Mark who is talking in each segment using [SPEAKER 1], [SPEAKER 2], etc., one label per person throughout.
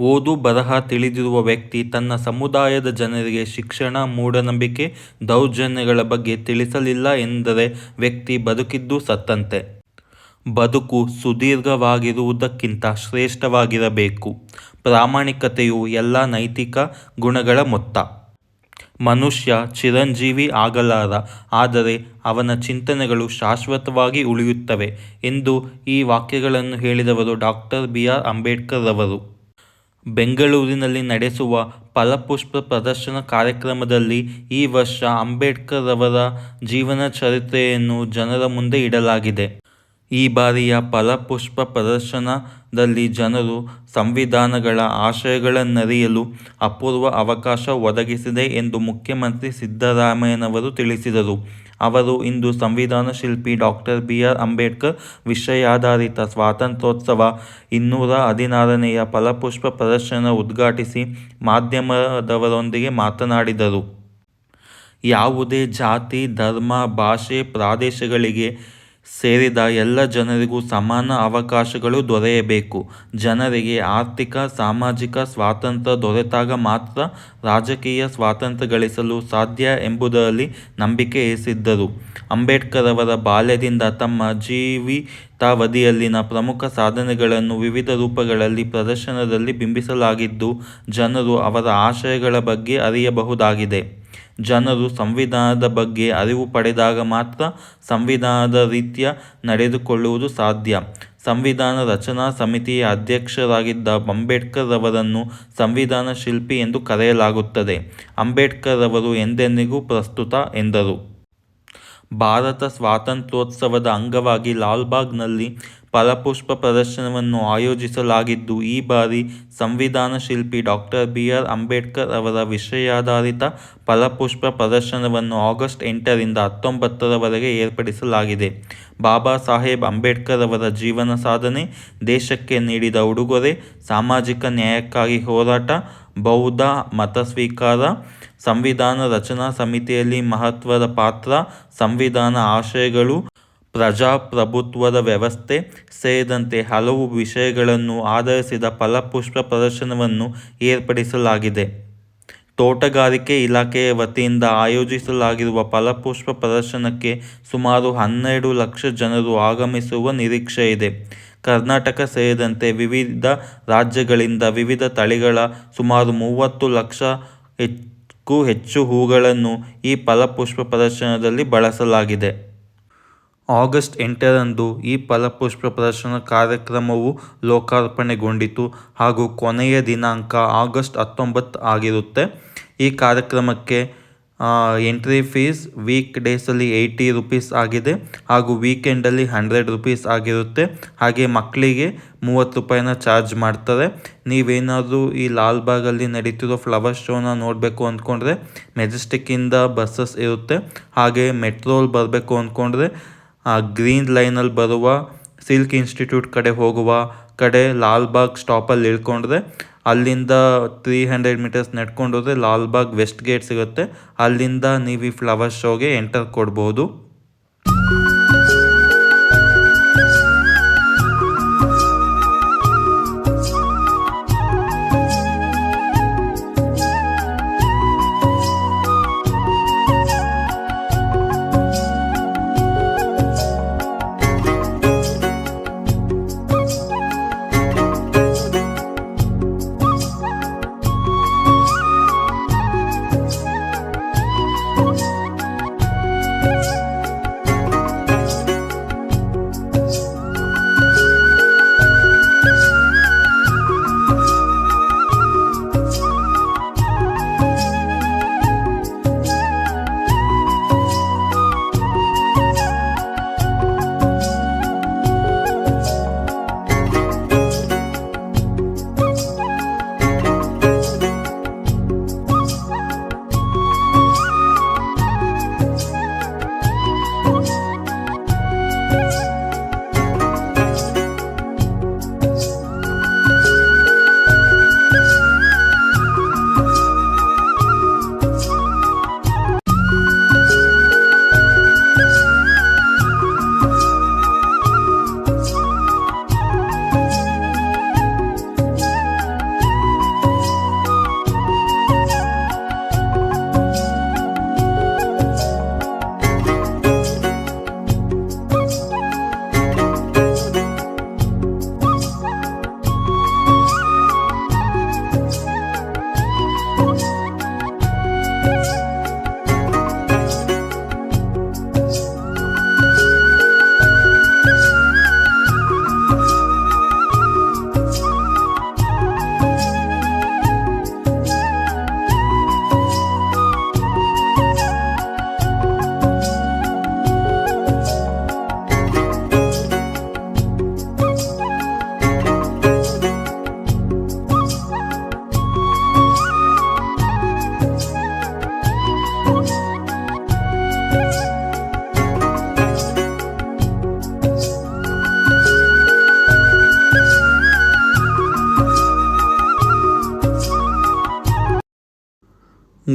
[SPEAKER 1] ಓದು ಬರಹ ತಿಳಿದಿರುವ ವ್ಯಕ್ತಿ ತನ್ನ ಸಮುದಾಯದ ಜನರಿಗೆ ಶಿಕ್ಷಣ, ಮೂಢನಂಬಿಕೆ, ದೌರ್ಜನ್ಯಗಳ ಬಗ್ಗೆ ತಿಳಿಸಲಿಲ್ಲ ಎಂದರೆ ವ್ಯಕ್ತಿ ಬದುಕಿದ್ದು ಸತ್ತಂತೆ. ಬದುಕು ಸುದೀರ್ಘವಾಗಿರುವುದಕ್ಕಿಂತ ಶ್ರೇಷ್ಠವಾಗಿರಬೇಕು. ಪ್ರಾಮಾಣಿಕತೆಯು ಎಲ್ಲ ನೈತಿಕ ಗುಣಗಳ ಮೊತ್ತ. ಮನುಷ್ಯ ಚಿರಂಜೀವಿ ಆಗಲಾರ, ಆದರೆ ಅವನ ಚಿಂತನೆಗಳು ಶಾಶ್ವತವಾಗಿ ಉಳಿಯುತ್ತವೆ ಎಂದು ಈ ವಾಕ್ಯಗಳನ್ನು ಹೇಳಿದವರು ಡಾ. ಬಿ. ಆರ್. ಅಂಬೇಡ್ಕರ್ ರವರು. ಬೆಂಗಳೂರಿನಲ್ಲಿ ನಡೆಸುವ ಫಲಪುಷ್ಪ ಪ್ರದರ್ಶನ ಕಾರ್ಯಕ್ರಮದಲ್ಲಿ ಈ ವರ್ಷ ಅಂಬೇಡ್ಕರ್ ರವರ ಜೀವನ ಚರಿತ್ರೆಯನ್ನು ಜನರ ಮುಂದೆ ಇಡಲಾಗಿದೆ. ಈ ಬಾರಿಯ ಫಲಪುಷ್ಪ ಪ್ರದರ್ಶನದಲ್ಲಿ ಜನರು ಸಂವಿಧಾನಗಳ ಆಶಯಗಳನ್ನರಿಯಲು ಅಪೂರ್ವ ಅವಕಾಶ ಒದಗಿಸಿದೆ ಎಂದು ಮುಖ್ಯಮಂತ್ರಿ ಸಿದ್ದರಾಮಯ್ಯನವರು ತಿಳಿಸಿದರು. ಅವರು ಇಂದು ಸಂವಿಧಾನ ಶಿಲ್ಪಿ ಡಾ. ಬಿ. ಆರ್. ಅಂಬೇಡ್ಕರ್ ವಿಷಯಾಧಾರಿತ ಸ್ವಾತಂತ್ರ್ಯೋತ್ಸವ 216ನೇಯ ಫಲಪುಷ್ಪ ಪ್ರದರ್ಶನ ಉದ್ಘಾಟಿಸಿ ಮಾಧ್ಯಮದವರೊಂದಿಗೆ ಮಾತನಾಡಿದರು. ಯಾವುದೇ ಜಾತಿ, ಧರ್ಮ, ಭಾಷೆ, ಪ್ರದೇಶಗಳಿಗೆ ಸೇರಿದ ಎಲ್ಲ ಜನರಿಗೂ ಸಮಾನ ಅವಕಾಶಗಳು ದೊರೆಯಬೇಕು. ಜನರಿಗೆ ಆರ್ಥಿಕ, ಸಾಮಾಜಿಕ ಸ್ವಾತಂತ್ರ್ಯ ದೊರೆತಾಗ ಮಾತ್ರ ರಾಜಕೀಯ ಸ್ವಾತಂತ್ರ್ಯ ಗಳಿಸಲು ಸಾಧ್ಯ ಎಂಬುದರಲ್ಲಿ ನಂಬಿಕೆ ಇರಿಸಿದ್ದರು. ಅಂಬೇಡ್ಕರ್ ರವರ ಬಾಲ್ಯದಿಂದ ತಮ್ಮ ಜೀವಿತಾವಧಿಯಲ್ಲಿನ ಪ್ರಮುಖ ಸಾಧನೆಗಳನ್ನು ವಿವಿಧ ರೂಪಗಳಲ್ಲಿ ಪ್ರದರ್ಶನದಲ್ಲಿ ಬಿಂಬಿಸಲಾಗಿದ್ದು, ಜನರು ಅವರ ಆಶಯಗಳ ಬಗ್ಗೆ ಅರಿಯಬಹುದಾಗಿದೆ. ಜನರು ಸಂವಿಧಾನದ ಬಗ್ಗೆ ಅರಿವು ಪಡೆದಾಗ ಮಾತ್ರ ಸಂವಿಧಾನದ ರೀತ್ಯ ನಡೆದುಕೊಳ್ಳುವುದು ಸಾಧ್ಯ. ಸಂವಿಧಾನ ರಚನಾ ಸಮಿತಿಯ ಅಧ್ಯಕ್ಷರಾಗಿದ್ದ ಅಂಬೇಡ್ಕರ್ ರವರನ್ನು ಸಂವಿಧಾನ ಶಿಲ್ಪಿ ಎಂದು ಕರೆಯಲಾಗುತ್ತದೆ. ಅಂಬೇಡ್ಕರ್ ರವರು ಎಂದೆಂದಿಗೂ ಪ್ರಸ್ತುತ ಎಂದರು. ಭಾರತ ಸ್ವಾತಂತ್ರ್ಯೋತ್ಸವದ ಅಂಗವಾಗಿ ಲಾಲ್ಬಾಗ್ನಲ್ಲಿ ಫಲಪುಷ್ಪ ಪ್ರದರ್ಶನವನ್ನು ಆಯೋಜಿಸಲಾಗಿದ್ದು, ಈ ಬಾರಿ ಸಂವಿಧಾನ ಶಿಲ್ಪಿ ಡಾ. ಬಿ. ಆರ್. ಅಂಬೇಡ್ಕರ್ ಅವರ ವಿಷಯಾಧಾರಿತ ಫಲಪುಷ್ಪ ಪ್ರದರ್ಶನವನ್ನು ಆಗಸ್ಟ್ 8ರಿಂದ 19ರವರೆಗೆ ಏರ್ಪಡಿಸಲಾಗಿದೆ. ಬಾಬಾ ಸಾಹೇಬ್ ಅಂಬೇಡ್ಕರ್ ಅವರ ಜೀವನ ಸಾಧನೆ, ದೇಶಕ್ಕೆ ನೀಡಿದ ಉಡುಗೊರೆ, ಸಾಮಾಜಿಕ ನ್ಯಾಯಕ್ಕಾಗಿ ಹೋರಾಟ, ಬೌದ್ಧ ಮತ ಸ್ವೀಕಾರ, ಸಂವಿಧಾನ ರಚನಾ ಸಮಿತಿಯಲ್ಲಿ ಮಹತ್ವದ ಪಾತ್ರ, ಸಂವಿಧಾನ ಆಶಯಗಳು, ಪ್ರಜಾಪ್ರಭುತ್ವದ ವ್ಯವಸ್ಥೆ ಸೇರಿದಂತೆ ಹಲವು ವಿಷಯಗಳನ್ನು ಆಧರಿಸಿದ ಫಲಪುಷ್ಪ ಪ್ರದರ್ಶನವನ್ನು ಏರ್ಪಡಿಸಲಾಗಿದೆ. ತೋಟಗಾರಿಕೆ ಇಲಾಖೆಯ ವತಿಯಿಂದ ಆಯೋಜಿಸಲಾಗಿರುವ ಫಲಪುಷ್ಪ ಪ್ರದರ್ಶನಕ್ಕೆ ಸುಮಾರು 12 ಲಕ್ಷ ಜನರು ಆಗಮಿಸುವ ನಿರೀಕ್ಷೆಯಿದೆ. ಕರ್ನಾಟಕ ಸೇರಿದಂತೆ ವಿವಿಧ ರಾಜ್ಯಗಳಿಂದ ವಿವಿಧ ತಳಿಗಳ ಸುಮಾರು 30 ಲಕ್ಷಕ್ಕೂ ಹೆಚ್ಚು ಹೂಗಳನ್ನು ಈ ಫಲಪುಷ್ಪ ಪ್ರದರ್ಶನದಲ್ಲಿ ಬಳಸಲಾಗಿದೆ. ಆಗಸ್ಟ್ 8ರಂದು ಈ ಫಲಪುಷ್ಪ ಪ್ರದರ್ಶನ ಕಾರ್ಯಕ್ರಮವು ಲೋಕಾರ್ಪಣೆಗೊಂಡಿತು ಹಾಗೂ ಕೊನೆಯ ದಿನಾಂಕ ಆಗಸ್ಟ್ 19 ಆಗಿರುತ್ತೆ. ಈ ಕಾರ್ಯಕ್ರಮಕ್ಕೆ ಎಂಟ್ರಿ ಫೀಸ್ ವೀಕ್ ಡೇಸಲ್ಲಿ 80 ರೂಪೀಸ್ ಆಗಿದೆ ಹಾಗೂ ವೀಕೆಂಡಲ್ಲಿ 100 ರೂಪೀಸ್ ಆಗಿರುತ್ತೆ. ಹಾಗೆ ಮಕ್ಕಳಿಗೆ 30 ರೂಪಾಯಿನ ಚಾರ್ಜ್ ಮಾಡ್ತಾರೆ. ನೀವೇನಾದರೂ ಈ ಲಾಲ್ಬಾಗಲ್ಲಿ ನಡೀತಿರೋ ಫ್ಲವರ್ ಶೋನ ನೋಡಬೇಕು ಅಂದ್ಕೊಂಡ್ರೆ ಮೆಜೆಸ್ಟಿಕ್ಕಿಂದ ಬಸ್ಸಸ್ ಇರುತ್ತೆ. ಹಾಗೆ ಮೆಟ್ರೋಲ್ ಬರಬೇಕು ಅಂದ್ಕೊಂಡ್ರೆ ಗ್ರೀನ್ ಲೈನಲ್ಲಿ ಬರುವ ಸಿಲ್ಕ್ ಇನ್ಸ್ಟಿಟ್ಯೂಟ್ ಕಡೆ ಹೋಗುವ ಕಡೆ ಲಾಲ್ಬಾಗ್ ಸ್ಟಾಪಲ್ಲಿ ಇಳ್ಕೊಂಡ್ರೆ ಅಲ್ಲಿಂದ 300 ಮೀಟರ್ಸ್ ನಡ್ಕೊಂಡು ಹೋದರೆ ಲಾಲ್ಬಾಗ್ ವೆಸ್ಟ್ ಗೇಟ್ ಸಿಗುತ್ತೆ. ಅಲ್ಲಿಂದ ನೀವು ಈ ಫ್ಲವರ್ ಶೋಗೆ ಎಂಟರ್ ಕೊಡ್ಬೋದು.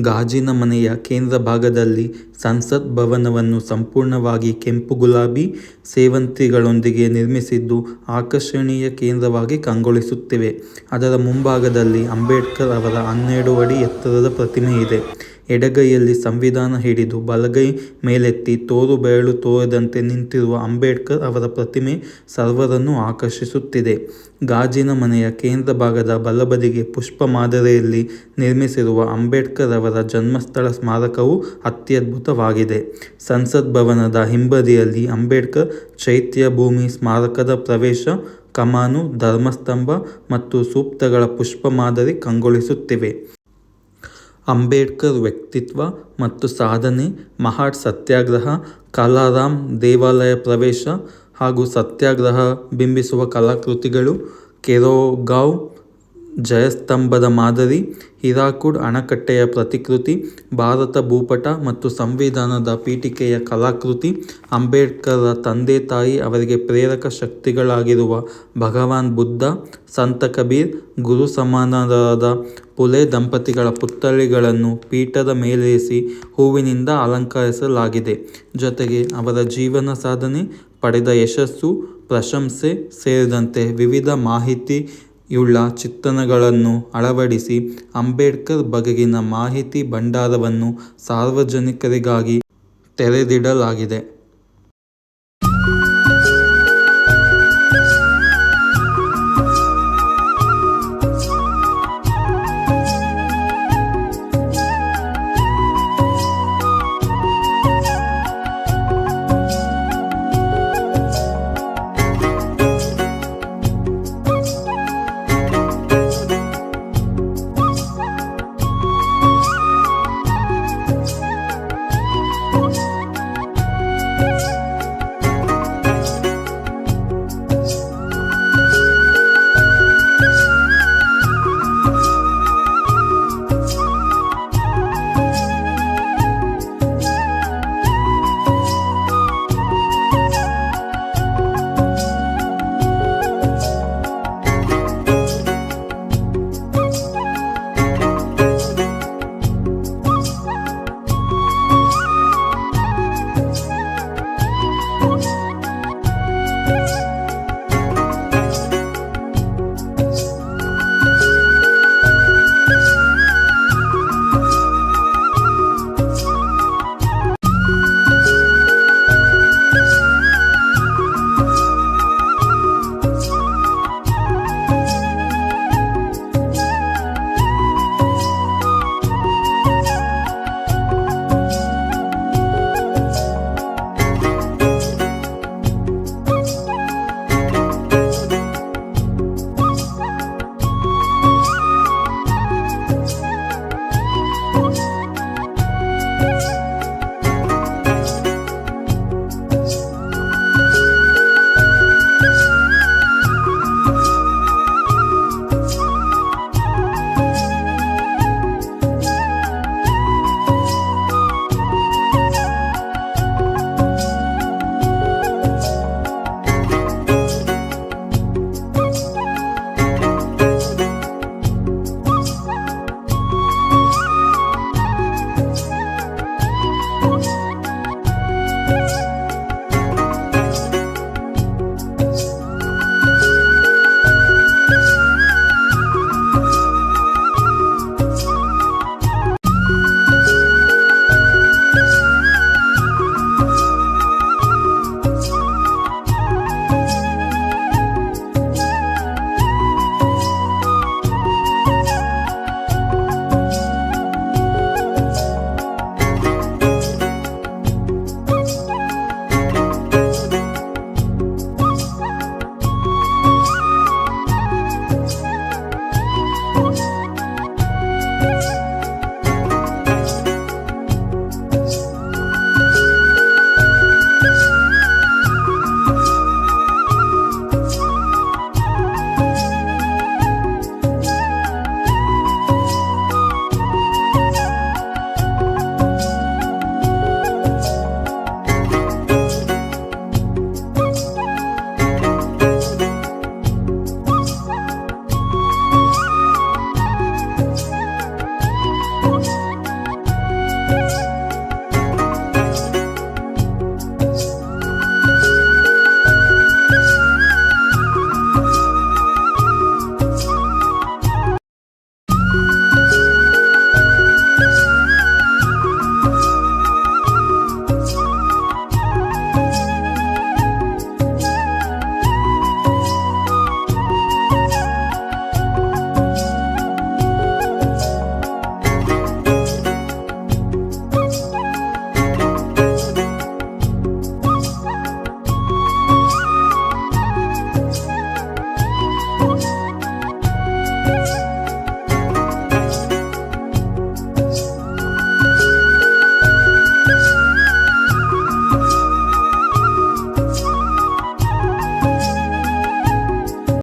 [SPEAKER 1] ಗಾಜಿನ ಮನೆಯ ಕೇಂದ್ರ ಭಾಗದಲ್ಲಿ ಸಂಸತ್ ಭವನವನ್ನು ಸಂಪೂರ್ಣವಾಗಿ ಕೆಂಪು ಗುಲಾಬಿ ಸೇವಂತಿಗೆಗಳೊಂದಿಗೆ ನಿರ್ಮಿಸಿದ್ದು ಆಕರ್ಷಣೀಯ ಕೇಂದ್ರವಾಗಿ ಕಂಗೊಳಿಸುತ್ತಿವೆ. ಅದರ ಮುಂಭಾಗದಲ್ಲಿ ಅಂಬೇಡ್ಕರ್ ಅವರ 12 ಅಡಿ ಎತ್ತರದ ಪ್ರತಿಮೆ ಇದೆ. ಎಡಗೈಯಲ್ಲಿ ಸಂವಿಧಾನ ಹಿಡಿದು ಬಲಗೈ ಮೇಲೆತ್ತಿ ತೋರು ಬೆರಳು ತೋರದಂತೆ ನಿಂತಿರುವ ಅಂಬೇಡ್ಕರ್ ಅವರ ಪ್ರತಿಮೆ ಸರ್ವರನ್ನು ಆಕರ್ಷಿಸುತ್ತಿದೆ. ಗಾಜಿನ ಮನೆಯ ಕೇಂದ್ರ ಭಾಗದ ಬಲಬದಿಗೆ ಪುಷ್ಪ ಮಾದರಿಯಲ್ಲಿ ನಿರ್ಮಿಸಿರುವ ಅಂಬೇಡ್ಕರ್ ಅವರ ಜನ್ಮಸ್ಥಳ ಸ್ಮಾರಕವು ಅತ್ಯದ್ಭುತವಾಗಿದೆ. ಸಂಸತ್ ಭವನದ ಹಿಂಬದಿಯಲ್ಲಿ ಅಂಬೇಡ್ಕರ್ ಚೈತ್ಯಭೂಮಿ ಸ್ಮಾರಕದ ಪ್ರವೇಶ ಕಮಾನು, ಧರ್ಮಸ್ತಂಭ ಮತ್ತು ಸೂಕ್ತಗಳ ಪುಷ್ಪ ಮಾದರಿ ಕಂಗೊಳಿಸುತ್ತಿವೆ. ಅಂಬೇಡ್ಕರ್ ವ್ಯಕ್ತಿತ್ವ ಮತ್ತು ಸಾಧನೆ, ಮಹಾಡ್ ಸತ್ಯಾಗ್ರಹ, ಕಾಲಾರಾಮ್ ದೇವಾಲಯ ಪ್ರವೇಶ ಹಾಗೂ ಸತ್ಯಾಗ್ರಹ ಬಿಂಬಿಸುವ ಕಲಾಕೃತಿಗಳು, ಕೆರೆಗಾಂವ್ ಜಯಸ್ತಂಭದ ಮಾದರಿ, ಹೀರಾಕುಡ್ ಅಣೆಕಟ್ಟೆಯ ಪ್ರತಿಕೃತಿ, ಭಾರತ ಭೂಪಟ ಮತ್ತು ಸಂವಿಧಾನದ ಪೀಠಿಕೆಯ ಕಲಾಕೃತಿ, ಅಂಬೇಡ್ಕರ್ರ ತಂದೆ ತಾಯಿ ಅವರಿಗೆ ಪ್ರೇರಕ ಶಕ್ತಿಗಳಾಗಿರುವ ಭಗವಾನ್ ಬುದ್ಧ, ಸಂತ ಕಬೀರ್, ಗುರು ಸಮಾನರಾದ ಫುಲೆ ದಂಪತಿಗಳ ಪುತ್ಥಳಿಗಳನ್ನು ಪೀಠದ ಮೇಲಿರಿಸಿ ಹೂವಿನಿಂದ ಅಲಂಕರಿಸಲಾಗಿದೆ. ಜೊತೆಗೆ ಅವರ ಜೀವನ ಸಾಧನೆ, ಪಡೆದ ಯಶಸ್ಸು, ಪ್ರಶಂಸೆ ಸೇರಿದಂತೆ ವಿವಿಧ ಮಾಹಿತಿಯುಳ್ಳ ಚಿತ್ರಣಗಳನ್ನು ಅಳವಡಿಸಿ ಅಂಬೇಡ್ಕರ್ ಬಗೆಗಿನ ಮಾಹಿತಿ ಭಂಡಾರವನ್ನು ಸಾರ್ವಜನಿಕರಿಗಾಗಿ ತೆರೆದಿಡಲಾಗಿದೆ.